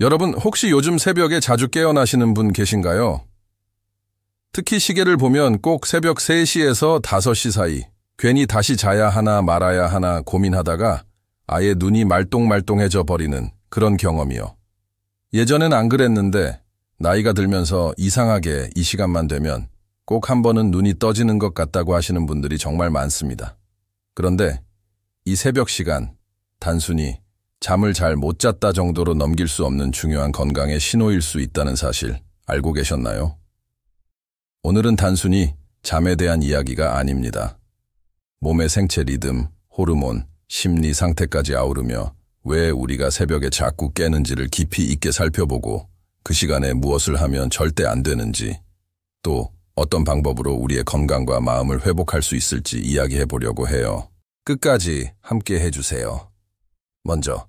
여러분, 혹시 요즘 새벽에 자주 깨어나시는 분 계신가요? 특히 시계를 보면 꼭 새벽 3시에서 5시 사이, 괜히 다시 자야 하나 말아야 하나 고민하다가 아예 눈이 말똥말똥해져 버리는 그런 경험이요. 예전엔 안 그랬는데 나이가 들면서 이상하게 이 시간만 되면 꼭 한 번은 눈이 떠지는 것 같다고 하시는 분들이 정말 많습니다. 그런데 이 새벽 시간, 단순히 잠을 잘 못 잤다 정도로 넘길 수 없는 중요한 건강의 신호일 수 있다는 사실 알고 계셨나요? 오늘은 단순히 잠에 대한 이야기가 아닙니다. 몸의 생체 리듬, 호르몬, 심리 상태까지 아우르며 왜 우리가 새벽에 자꾸 깨는지를 깊이 있게 살펴보고 그 시간에 무엇을 하면 절대 안 되는지, 또 어떤 방법으로 우리의 건강과 마음을 회복할 수 있을지 이야기해 보려고 해요. 끝까지 함께 해주세요. 먼저,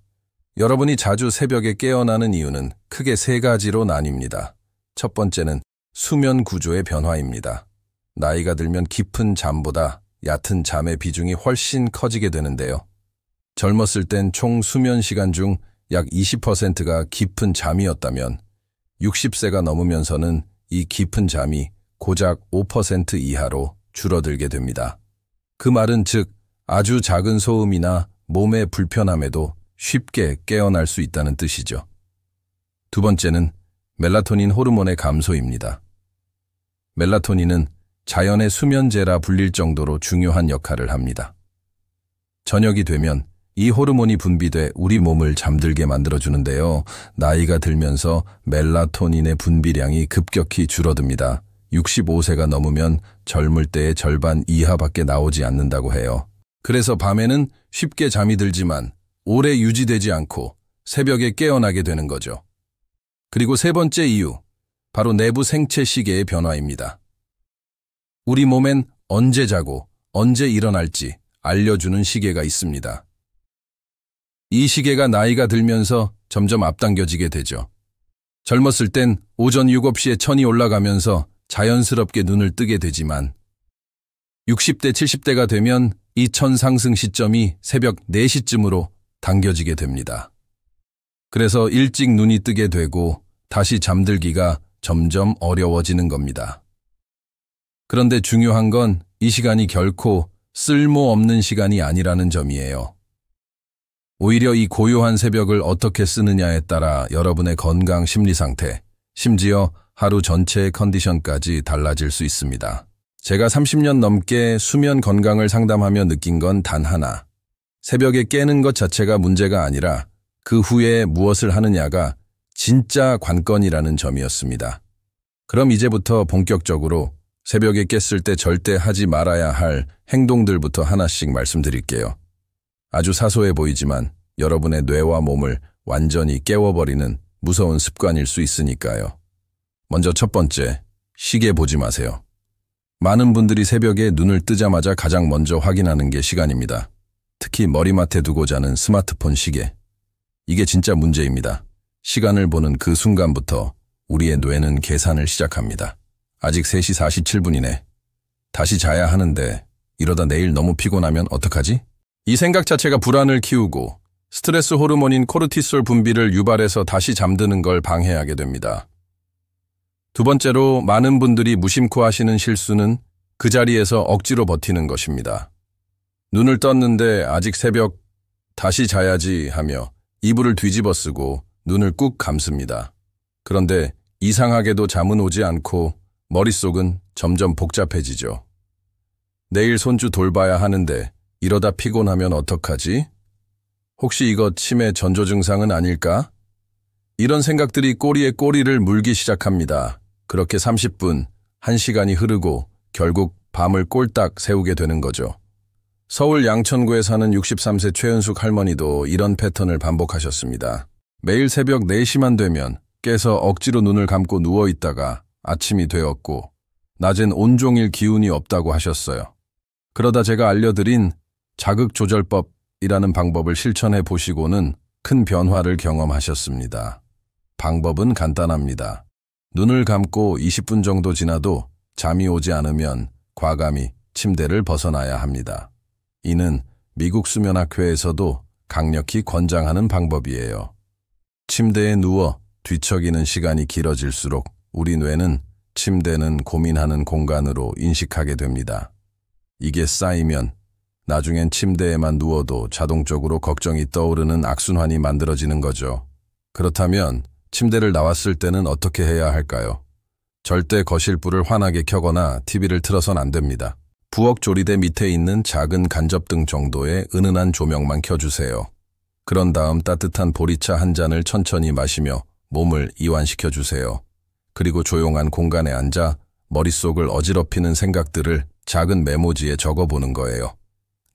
여러분이 자주 새벽에 깨어나는 이유는 크게 3가지로 나뉩니다. 첫 번째는 수면 구조의 변화입니다. 나이가 들면 깊은 잠보다 얕은 잠의 비중이 훨씬 커지게 되는데요. 젊었을 땐 총 수면 시간 중 약 20%가 깊은 잠이었다면 60세가 넘으면서는 이 깊은 잠이 고작 5% 이하로 줄어들게 됩니다. 그 말은 즉 아주 작은 소음이나 몸의 불편함에도 쉽게 깨어날 수 있다는 뜻이죠. 두 번째는 멜라토닌 호르몬의 감소입니다. 멜라토닌은 자연의 수면제라 불릴 정도로 중요한 역할을 합니다. 저녁이 되면 이 호르몬이 분비돼 우리 몸을 잠들게 만들어주는데요. 나이가 들면서 멜라토닌의 분비량이 급격히 줄어듭니다. 65세가 넘으면 젊을 때의 절반 이하밖에 나오지 않는다고 해요. 그래서 밤에는 쉽게 잠이 들지만 오래 유지되지 않고 새벽에 깨어나게 되는 거죠. 그리고 세 번째 이유, 바로 내부 생체 시계의 변화입니다. 우리 몸엔 언제 자고 언제 일어날지 알려주는 시계가 있습니다. 이 시계가 나이가 들면서 점점 앞당겨지게 되죠. 젊었을 땐 오전 7시에 천이 올라가면서 자연스럽게 눈을 뜨게 되지만 60대, 70대가 되면 이 천 상승 시점이 새벽 4시쯤으로 당겨지게 됩니다. 그래서 일찍 눈이 뜨게 되고 다시 잠들기가 점점 어려워지는 겁니다. 그런데 중요한 건 이 시간이 결코 쓸모없는 시간이 아니라는 점이에요. 오히려 이 고요한 새벽을 어떻게 쓰느냐에 따라 여러분의 건강, 심리 상태, 심지어 하루 전체의 컨디션까지 달라질 수 있습니다. 제가 30년 넘게 수면 건강을 상담하며 느낀 건 단 하나. 새벽에 깨는 것 자체가 문제가 아니라 그 후에 무엇을 하느냐가 진짜 관건이라는 점이었습니다. 그럼 이제부터 본격적으로 새벽에 깼을 때 절대 하지 말아야 할 행동들부터 하나씩 말씀드릴게요. 아주 사소해 보이지만 여러분의 뇌와 몸을 완전히 깨워버리는 무서운 습관일 수 있으니까요. 먼저 첫 번째, 시계 보지 마세요. 많은 분들이 새벽에 눈을 뜨자마자 가장 먼저 확인하는 게 시간입니다. 특히 머리맡에 두고 자는 스마트폰 시계. 이게 진짜 문제입니다. 시간을 보는 그 순간부터 우리의 뇌는 계산을 시작합니다. 아직 3시 47분이네. 다시 자야 하는데 이러다 내일 너무 피곤하면 어떡하지? 이 생각 자체가 불안을 키우고 스트레스 호르몬인 코르티솔 분비를 유발해서 다시 잠드는 걸 방해하게 됩니다. 두 번째로 많은 분들이 무심코 하시는 실수는 그 자리에서 억지로 버티는 것입니다. 눈을 떴는데 아직 새벽, 다시 자야지 하며 이불을 뒤집어 쓰고 눈을 꾹 감습니다. 그런데 이상하게도 잠은 오지 않고 머릿속은 점점 복잡해지죠. 내일 손주 돌봐야 하는데 이러다 피곤하면 어떡하지? 혹시 이거 치매 전조 증상은 아닐까? 이런 생각들이 꼬리에 꼬리를 물기 시작합니다. 그렇게 30분, 1시간이 흐르고 결국 밤을 꼴딱 새우게 되는 거죠. 서울 양천구에 사는 63세 최은숙 할머니도 이런 패턴을 반복하셨습니다. 매일 새벽 4시만 되면 깨서 억지로 눈을 감고 누워있다가 아침이 되었고 낮엔 온종일 기운이 없다고 하셨어요. 그러다 제가 알려드린 자극조절법이라는 방법을 실천해 보시고는 큰 변화를 경험하셨습니다. 방법은 간단합니다. 눈을 감고 20분 정도 지나도 잠이 오지 않으면 과감히 침대를 벗어나야 합니다. 이는 미국 수면학회에서도 강력히 권장하는 방법이에요. 침대에 누워 뒤척이는 시간이 길어질수록 우리 뇌는 침대는 고민하는 공간으로 인식하게 됩니다. 이게 쌓이면 나중엔 침대에만 누워도 자동적으로 걱정이 떠오르는 악순환이 만들어지는 거죠. 그렇다면 침대를 나왔을 때는 어떻게 해야 할까요? 절대 거실 불을 환하게 켜거나 TV를 틀어선 안 됩니다. 부엌 조리대 밑에 있는 작은 간접등 정도의 은은한 조명만 켜주세요. 그런 다음 따뜻한 보리차 한 잔을 천천히 마시며 몸을 이완시켜 주세요. 그리고 조용한 공간에 앉아 머릿속을 어지럽히는 생각들을 작은 메모지에 적어보는 거예요.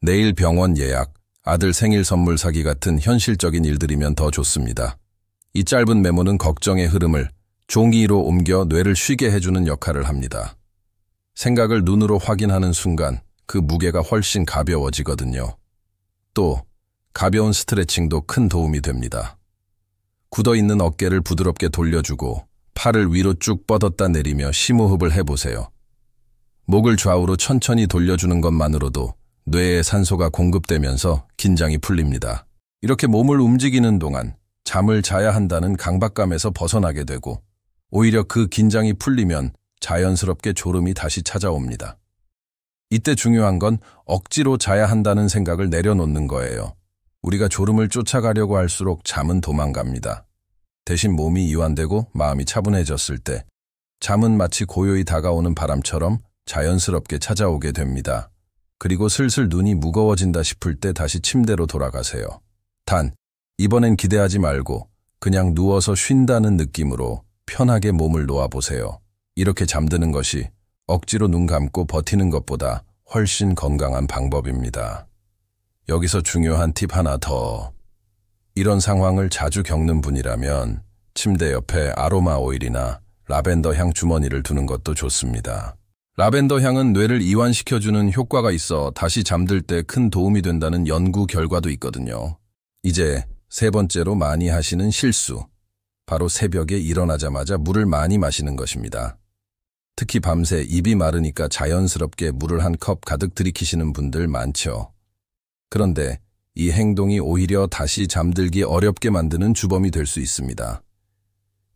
내일 병원 예약, 아들 생일 선물 사기 같은 현실적인 일들이면 더 좋습니다. 이 짧은 메모는 걱정의 흐름을 종이로 옮겨 뇌를 쉬게 해주는 역할을 합니다. 생각을 눈으로 확인하는 순간 그 무게가 훨씬 가벼워지거든요. 또 가벼운 스트레칭도 큰 도움이 됩니다. 굳어있는 어깨를 부드럽게 돌려주고 팔을 위로 쭉 뻗었다 내리며 심호흡을 해보세요. 목을 좌우로 천천히 돌려주는 것만으로도 뇌에 산소가 공급되면서 긴장이 풀립니다. 이렇게 몸을 움직이는 동안 잠을 자야 한다는 강박감에서 벗어나게 되고 오히려 그 긴장이 풀리면 자연스럽게 졸음이 다시 찾아옵니다. 이때 중요한 건 억지로 자야 한다는 생각을 내려놓는 거예요. 우리가 졸음을 쫓아가려고 할수록 잠은 도망갑니다. 대신 몸이 이완되고 마음이 차분해졌을 때 잠은 마치 고요히 다가오는 바람처럼 자연스럽게 찾아오게 됩니다. 그리고 슬슬 눈이 무거워진다 싶을 때 다시 침대로 돌아가세요. 단, 이번엔 기대하지 말고 그냥 누워서 쉰다는 느낌으로 편하게 몸을 놓아보세요. 이렇게 잠드는 것이 억지로 눈 감고 버티는 것보다 훨씬 건강한 방법입니다. 여기서 중요한 팁 하나 더. 이런 상황을 자주 겪는 분이라면 침대 옆에 아로마 오일이나 라벤더 향 주머니를 두는 것도 좋습니다. 라벤더 향은 뇌를 이완시켜주는 효과가 있어 다시 잠들 때 큰 도움이 된다는 연구 결과도 있거든요. 이제 세 번째로 많이 하시는 실수. 바로 새벽에 일어나자마자 물을 많이 마시는 것입니다. 특히 밤새 입이 마르니까 자연스럽게 물을 한 컵 가득 들이키시는 분들 많죠. 그런데 이 행동이 오히려 다시 잠들기 어렵게 만드는 주범이 될 수 있습니다.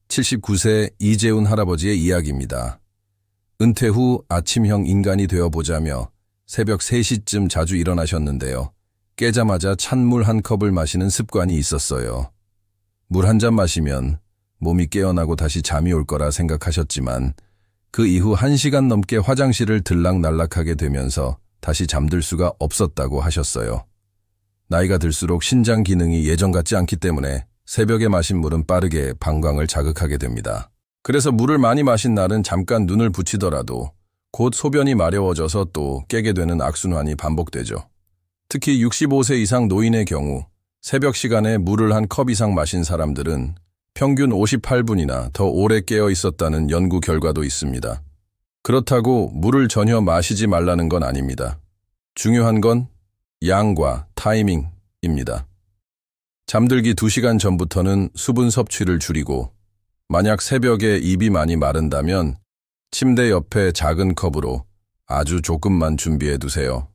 79세 이재훈 할아버지의 이야기입니다. 은퇴 후 아침형 인간이 되어보자며 새벽 3시쯤 자주 일어나셨는데요. 깨자마자 찬물 한 컵을 마시는 습관이 있었어요. 물 한 잔 마시면 몸이 깨어나고 다시 잠이 올 거라 생각하셨지만 그 이후 1시간 넘게 화장실을 들락날락하게 되면서 다시 잠들 수가 없었다고 하셨어요. 나이가 들수록 신장 기능이 예전 같지 않기 때문에 새벽에 마신 물은 빠르게 방광을 자극하게 됩니다. 그래서 물을 많이 마신 날은 잠깐 눈을 붙이더라도 곧 소변이 마려워져서 또 깨게 되는 악순환이 반복되죠. 특히 65세 이상 노인의 경우 새벽 시간에 물을 한 컵 이상 마신 사람들은 평균 58분이나 더 오래 깨어 있었다는 연구 결과도 있습니다. 그렇다고 물을 전혀 마시지 말라는 건 아닙니다. 중요한 건 양과 타이밍입니다. 잠들기 2시간 전부터는 수분 섭취를 줄이고 만약 새벽에 입이 많이 마른다면 침대 옆에 작은 컵으로 아주 조금만 준비해 두세요.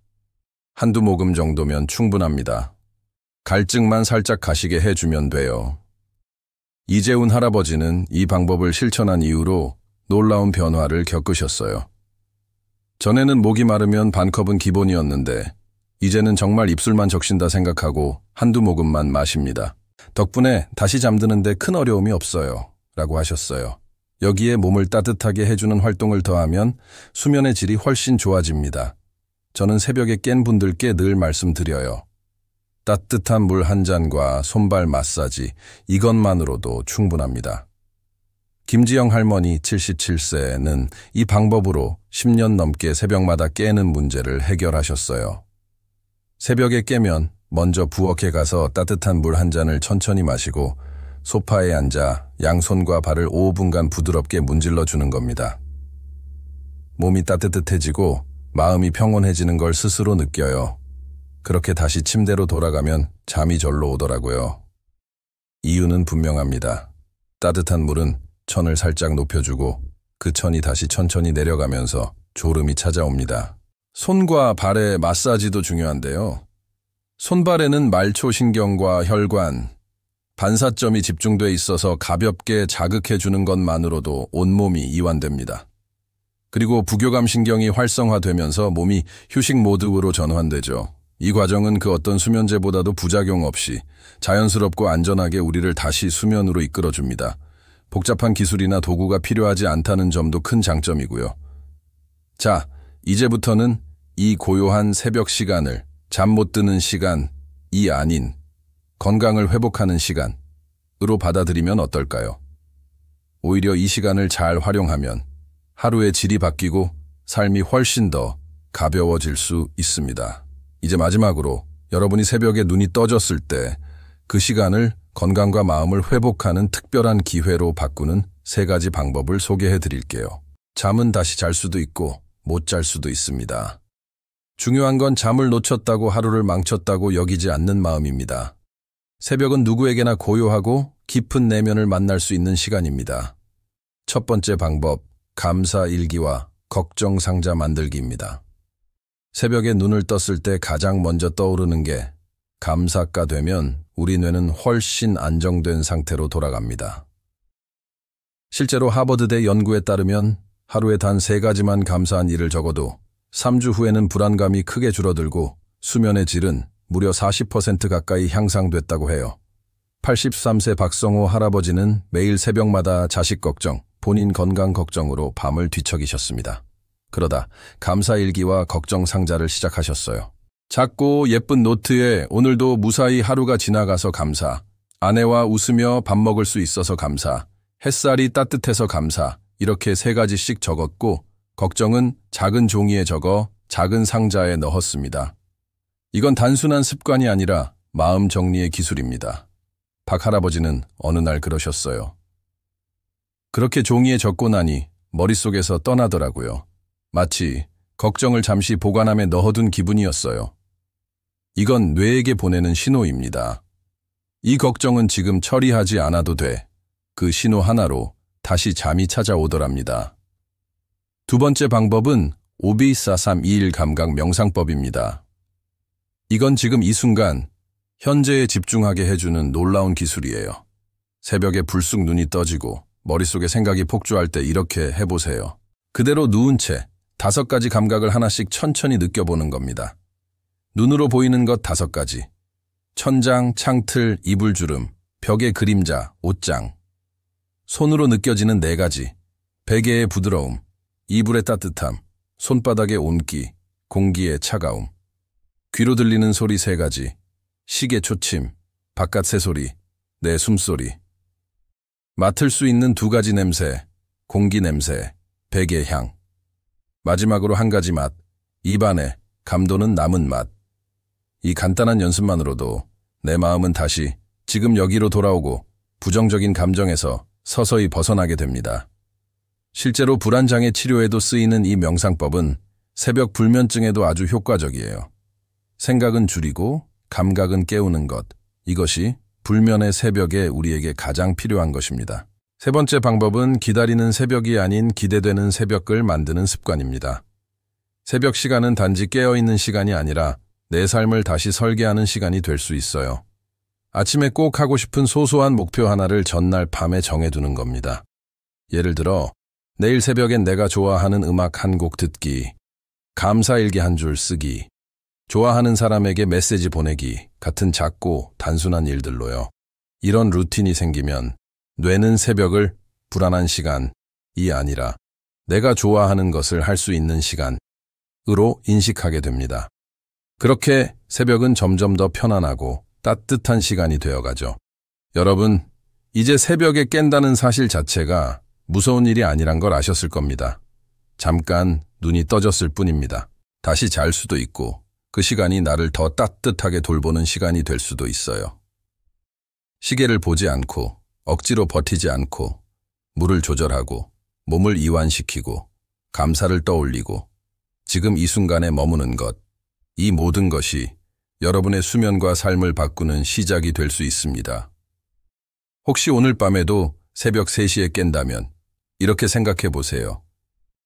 한두 모금 정도면 충분합니다. 갈증만 살짝 가시게 해주면 돼요. 이재훈 할아버지는 이 방법을 실천한 이후로 놀라운 변화를 겪으셨어요. 전에는 목이 마르면 반 컵은 기본이었는데 이제는 정말 입술만 적신다 생각하고 한두 모금만 마십니다. 덕분에 다시 잠드는데 큰 어려움이 없어요. 라고 하셨어요. 여기에 몸을 따뜻하게 해주는 활동을 더하면 수면의 질이 훨씬 좋아집니다. 저는 새벽에 깬 분들께 늘 말씀드려요. 따뜻한 물 한 잔과 손발 마사지, 이것만으로도 충분합니다. 김지영 할머니 77세는 이 방법으로 10년 넘게 새벽마다 깨는 문제를 해결하셨어요. 새벽에 깨면 먼저 부엌에 가서 따뜻한 물 한 잔을 천천히 마시고 소파에 앉아 양손과 발을 5분간 부드럽게 문질러 주는 겁니다. 몸이 따뜻해지고 마음이 평온해지는 걸 스스로 느껴요. 그렇게 다시 침대로 돌아가면 잠이 절로 오더라고요. 이유는 분명합니다. 따뜻한 물은 천을 살짝 높여주고 그 천이 다시 천천히 내려가면서 졸음이 찾아옵니다. 손과 발의 마사지도 중요한데요. 손발에는 말초신경과 혈관, 반사점이 집중돼 있어서 가볍게 자극해주는 것만으로도 온몸이 이완됩니다. 그리고 부교감 신경이 활성화되면서 몸이 휴식 모드로 전환되죠. 이 과정은 그 어떤 수면제보다도 부작용 없이 자연스럽고 안전하게 우리를 다시 수면으로 이끌어줍니다. 복잡한 기술이나 도구가 필요하지 않다는 점도 큰 장점이고요. 자, 이제부터는 이 고요한 새벽 시간을 잠 못 드는 시간이 아닌 건강을 회복하는 시간으로 받아들이면 어떨까요? 오히려 이 시간을 잘 활용하면 하루의 질이 바뀌고 삶이 훨씬 더 가벼워질 수 있습니다. 이제 마지막으로 여러분이 새벽에 눈이 떠졌을 때 그 시간을 건강과 마음을 회복하는 특별한 기회로 바꾸는 3가지 방법을 소개해 드릴게요. 잠은 다시 잘 수도 있고 못 잘 수도 있습니다. 중요한 건 잠을 놓쳤다고 하루를 망쳤다고 여기지 않는 마음입니다. 새벽은 누구에게나 고요하고 깊은 내면을 만날 수 있는 시간입니다. 첫 번째 방법, 감사 일기와 걱정 상자 만들기입니다. 새벽에 눈을 떴을 때 가장 먼저 떠오르는 게 감사가 되면 우리 뇌는 훨씬 안정된 상태로 돌아갑니다. 실제로 하버드대 연구에 따르면 하루에 단 3가지만 감사한 일을 적어도 3주 후에는 불안감이 크게 줄어들고 수면의 질은 무려 40% 가까이 향상됐다고 해요. 83세 박성호 할아버지는 매일 새벽마다 자식 걱정, 본인 건강 걱정으로 밤을 뒤척이셨습니다. 그러다 감사일기와 걱정 상자를 시작하셨어요. 작고 예쁜 노트에 오늘도 무사히 하루가 지나가서 감사, 아내와 웃으며 밥 먹을 수 있어서 감사, 햇살이 따뜻해서 감사, 이렇게 3가지씩 적었고 걱정은 작은 종이에 적어 작은 상자에 넣었습니다. 이건 단순한 습관이 아니라 마음 정리의 기술입니다. 박 할아버지는 어느 날 그러셨어요. 그렇게 종이에 적고 나니 머릿속에서 떠나더라고요. 마치 걱정을 잠시 보관함에 넣어둔 기분이었어요. 이건 뇌에게 보내는 신호입니다. 이 걱정은 지금 처리하지 않아도 돼. 그 신호 하나로 다시 잠이 찾아오더랍니다. 두 번째 방법은 오비4321 감각 명상법입니다. 이건 지금 이 순간 현재에 집중하게 해주는 놀라운 기술이에요. 새벽에 불쑥 눈이 떠지고 머릿속에 생각이 폭주할 때 이렇게 해보세요. 그대로 누운 채 5가지 감각을 하나씩 천천히 느껴보는 겁니다. 눈으로 보이는 것 5가지. 천장, 창틀, 이불주름, 벽의 그림자, 옷장. 손으로 느껴지는 4가지. 베개의 부드러움, 이불의 따뜻함, 손바닥의 온기, 공기의 차가움. 귀로 들리는 소리 3가지. 시계 초침, 바깥 새소리, 내 숨소리. 맡을 수 있는 2가지 냄새, 공기 냄새, 베개 향. 마지막으로 1가지 맛, 입안에 감도는 남은 맛. 이 간단한 연습만으로도 내 마음은 다시 지금 여기로 돌아오고 부정적인 감정에서 서서히 벗어나게 됩니다. 실제로 불안장애 치료에도 쓰이는 이 명상법은 새벽 불면증에도 아주 효과적이에요. 생각은 줄이고 감각은 깨우는 것. 이것이 불면의 새벽에 우리에게 가장 필요한 것입니다. 3번째 방법은 기다리는 새벽이 아닌 기대되는 새벽을 만드는 습관입니다. 새벽 시간은 단지 깨어있는 시간이 아니라 내 삶을 다시 설계하는 시간이 될 수 있어요. 아침에 꼭 하고 싶은 소소한 목표 하나를 전날 밤에 정해두는 겁니다. 예를 들어 내일 새벽엔 내가 좋아하는 음악 1곡 듣기, 감사일기 1줄 쓰기, 좋아하는 사람에게 메시지 보내기 같은 작고 단순한 일들로요. 이런 루틴이 생기면 뇌는 새벽을 불안한 시간이 아니라 내가 좋아하는 것을 할 수 있는 시간으로 인식하게 됩니다. 그렇게 새벽은 점점 더 편안하고 따뜻한 시간이 되어가죠. 여러분, 이제 새벽에 깬다는 사실 자체가 무서운 일이 아니란 걸 아셨을 겁니다. 잠깐 눈이 떠졌을 뿐입니다. 다시 잘 수도 있고 그 시간이 나를 더 따뜻하게 돌보는 시간이 될 수도 있어요. 시계를 보지 않고 억지로 버티지 않고 물을 조절하고 몸을 이완시키고 감사를 떠올리고 지금 이 순간에 머무는 것, 이 모든 것이 여러분의 수면과 삶을 바꾸는 시작이 될 수 있습니다. 혹시 오늘 밤에도 새벽 3시에 깬다면 이렇게 생각해 보세요.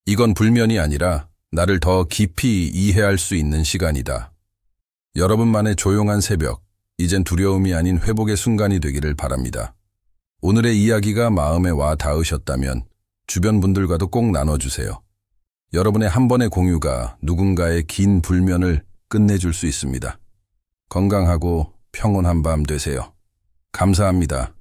이건 불면이 아니라 나를 더 깊이 이해할 수 있는 시간이다. 여러분만의 조용한 새벽, 이젠 두려움이 아닌 회복의 순간이 되기를 바랍니다. 오늘의 이야기가 마음에 와 닿으셨다면 주변 분들과도 꼭 나눠주세요. 여러분의 한 번의 공유가 누군가의 긴 불면을 끝내줄 수 있습니다. 건강하고 평온한 밤 되세요. 감사합니다.